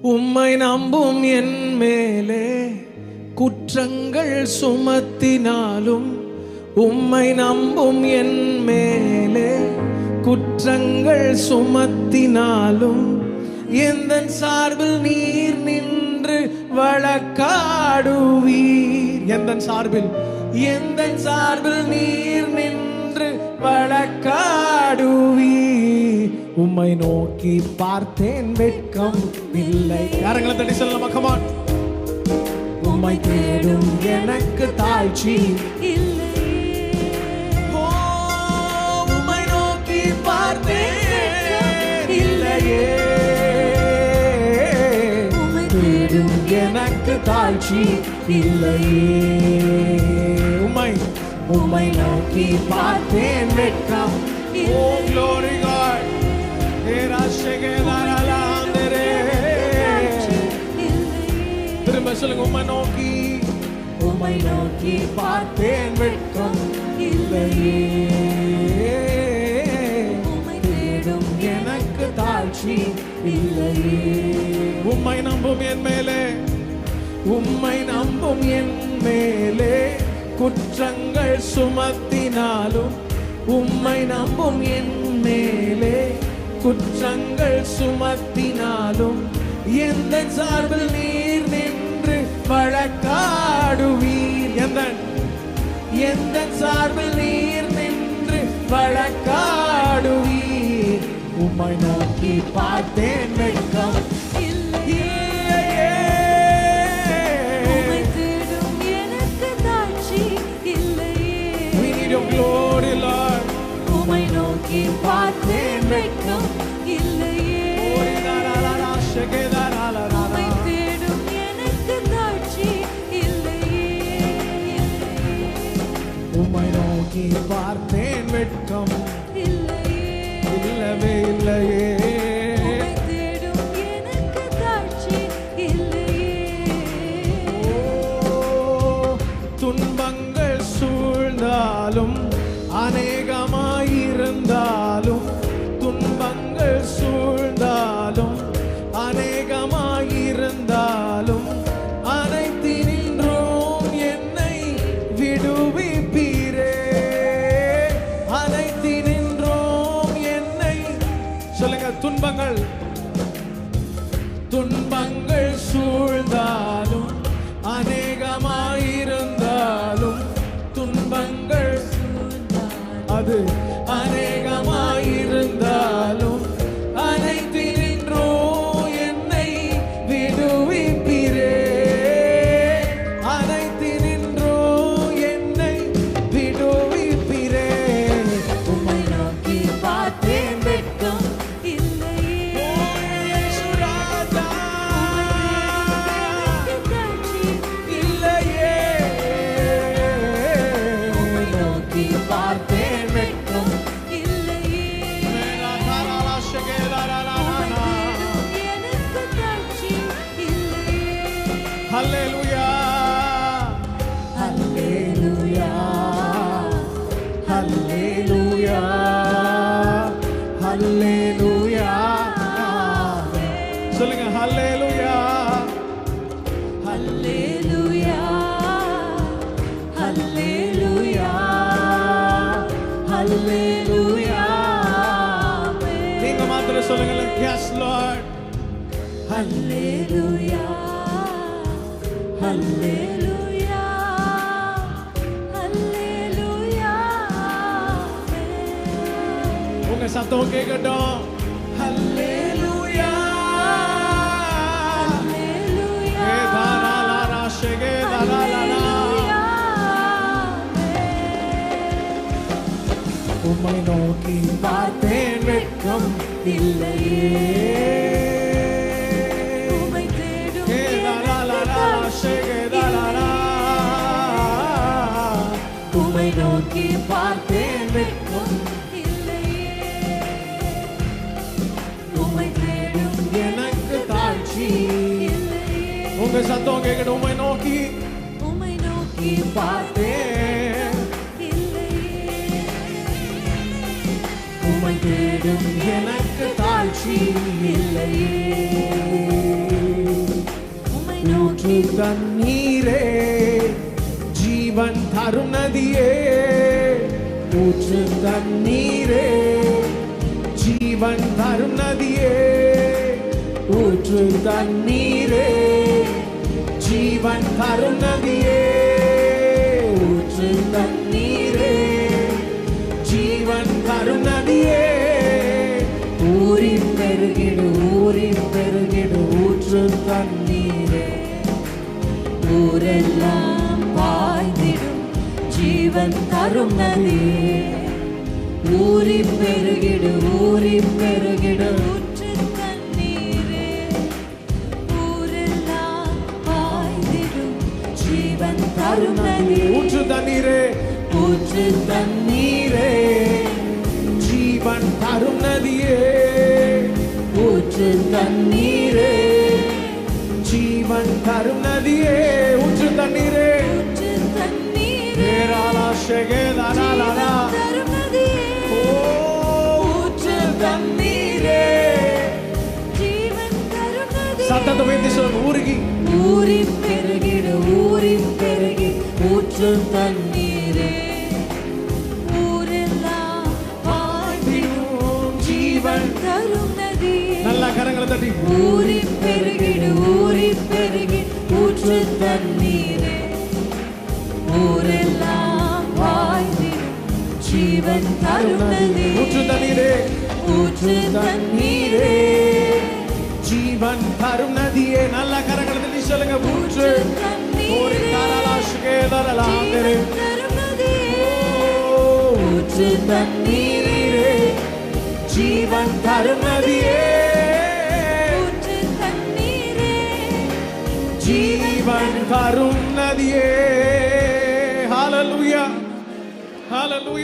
உம்மை நம்பும் என் மேலே குற்றங்கள் சுமத்தினாலும், உம்மை நம்பும் என் மேலே குற்றங்கள் சுமத்தினாலும், எந்தன் சார்பில் நீர் நின்று வழக்காடுவீர். எந்தன் சார்பில் நீர் நின்று வழக்காடுவீர். உம்மை நோக்கி பார்த்தேன், வெட்கம் இல்லை. யாரங்களை தட்டி சொல்லலாம், கமான். உம்மை தேடும் எனக்கு தாழ்ச்சி இல்லை. உம்மை நோக்கி பார்த்தேன், இல்லையே. உம்மை தேடும் எனக்கு தாழ்ச்சி இல்லையே. உம்மை நோக்கி பார்த்தேன், வெட்கம். ஓ glory God. திரும்ப சொல்லுங்க, உம்மை நோக்கி பார்த்தேன், வெட்கம் இல்லையே. தேடும் எனக்கு தாழ்ச்சி இல்லையே. உம்மை நம்பும் என் மேலே குற்றங்கள் சுமத்தினாலும், உம்மை நம்பும் என் மேலே குற்றங்கள் சுமத்தினாலும், எந்த சார்பில் நீர் நின்று வழக்காடுவீர். எந்த சார்பில் நீர் நின்று வழக்காடுவீர். உம்மை நோக்கி பார்த்தேன், வெட்கம் இல்லையே. உம்மை தேடும் எனக்கு தாழ்ச்சி இல்லையே. We need your glory, Lord. உம்மை நோக்கி பார்த்தேன், வெட்கம் இல்லையே. உம்மை தேடும் எனக்கு தாழ்ச்சி இல்லையே. உம்மை நோக்கி பார்த்தேன், வெட்கம் இல்லையே. இல்லவே இல்லையே. உம்மை தேடும் எனக்கு தாழ்ச்சி இல்லையே. துன்பங்கள் சூழ்ந்தாலும், அநேகமாயிருந்தாலும், துன்பங்கள் சூழ்ந்தாலும், அநேகமாயிருந்தாலும், அனைத்தினின்றும் என்னை விடுவிப்பீரே. அனைத்தினின்றும் என்னை சொல்லுங்க. துன்பங்கள் சூழ்ந்தாலும், அநேகமாயிருந்தாலும், துன்பங்கள் அது அநேகமாயிருந்தாலும், அனைத்தினின்றும் என்னை விடுவிப்பீரே. அனைத்தினின்றும் என்னை விடுவிப்பீரே. உம்மை நோக்கி பார்த்தேன், வெட்கம் இல்லையே. இல்லையே. உம்மை நோக்கி பார்த்தேன், வெட்கம் இல்லையே. எனக்கு தாழ்ச்சி இல்லையே. ஹல்லேலூயா, ஹல்லேலூயா, ஹல்லேலூயா, ஹல்லேலூயா. சொல்லுங்க, ஹல்லேலூயா, ஹல்லேலூயா, ஹல்லேலூயா, ஹல்லேலூயா. நீங்க மாத்திரம் சொல்லுங்க. Yes Lord. ஹல்லேலூயா, ஹல்லேலூயா, ஹல்லேலூயா. உங்க சத்தம் கேட்கட்டும். ஹல்லேலூயா, ஹல்லேலூயா, ஏதாலாலா ஷெகேதாலாலா. உம்மை நோக்கி பார்த்தேன், வெட்கம் இல்லையே. உம்மை தேடும் உம்மை நோக்கி பார்த்தேன், வெட்கம் இல்லையே. உம்மை தேடும் எனக்கு தாழ்ச்சி இல்லையே. உங்க சத்தம் கேட்கட்டும். உம்மை நோக்கி பார்த்தேன், உம்மை தேடும் எனக்கு தாழ்ச்சி இல்லையே. தண்ணீரே ஜீவன் தரும் நதியே ஊற்று தண்ணீரே ஜீவன் தரும் நதியே ஊற்று தண்ணீரே ஜீவன் தரும் நதியே ஊற்று தண்ணீரே ஜீவன் தரும் நதியே ஊறி பெருகிடு ஊற்று தண்ணீரே ஊரெல்லாம் பாய்ந்திடும் ஜீவன் தரும் நதியே ஊறி பெருகிடு ஊற்று தண்ணீரே ஊரெல்லாம் பாய்ந்திடும் ஜீவன் தரும் நதியே ஊற்று தண்ணீரே ஊற்று தண்ணீரே ஜீவன் தரும் நதியே ஊற்று தண்ணீரே ஜீவன் தரும் நதியே ஊற்று தண்ணீரே ஊற்று தண்ணீரே ஏராளா தரும் நதியே ஊற்று தண்ணீரே ஜீவன் தரும் நதியே சத்தத்தை வைத்து சொல்லுங்க ஊருகி ஊறி பெருகிடு ஊற்று தண்ணீரே ஊரெல்லாம் பாய்ந்திடும் ஜீவன் தரும் நதியே நல்ல கரங்களை தட்டி ஊறி பெருகிடு ஊற்று தண்ணீரே ஊரெல்லாம் பாய்ந்திடும் ஜீவன் தரும் நதியே ஊற்று தண்ணீரே ஊற்று தண்ணீரே ஜீவன் தரும் நதியே நல்ல கரங்களை தட்டி சொல்லுங்க ஊற்று தரும் நதியே ஊற்று தண்ணீரே ஜீவன் தரும் நதியே ஊற்று தண்ணீரே ஜீவன் தரும் நதியே ஹalleluya ஹalleluya